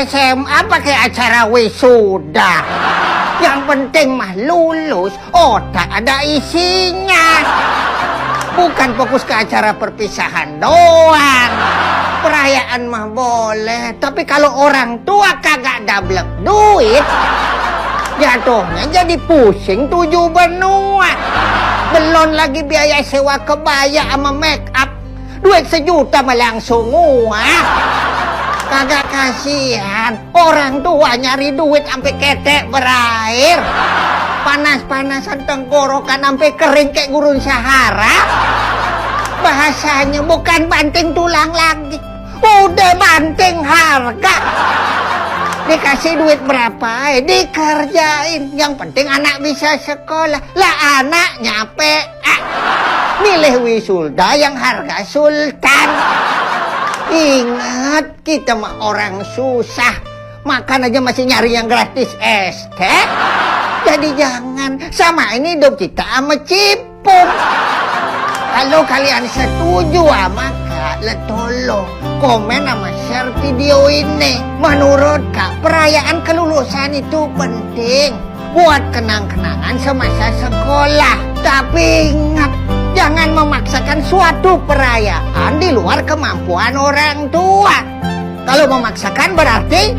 SMA pakai acara wisuda. Yang penting mah lulus, otak ada isinya. Bukan fokus ke acara perpisahan doang. Perayaan mah boleh, tapi kalau orang tua kagak dablek duit, jatuhnya jadi pusing 7 benua. Belum lagi biaya sewa kebaya sama make up. Duit 1 juta mah langsung nguah. Kagak kasihan, orang tua nyari duit sampai ketek berair. Panas-panasan tenggorokan sampai kering kayak gurun Sahara. Bahasanya bukan banting tulang lagi, udah banting harga. Dikasih duit berapa, dikerjain. Yang penting anak bisa sekolah. Lah anak nyape, milih wisuda yang harga sultan. Ingat, kita mah orang susah. Makan aja masih nyari yang gratis es teh. Jadi jangan samain hidup kita sama cipung. Kalau kalian setuju sama Kak, tolong komen sama share video ini. Menurut Kak, perayaan kelulusan itu penting buat kenang-kenangan semasa sekolah. Tapi ingat, jangan memaksakan suatu perayaan di luar kemampuan orang tua. Kalau memaksakan berarti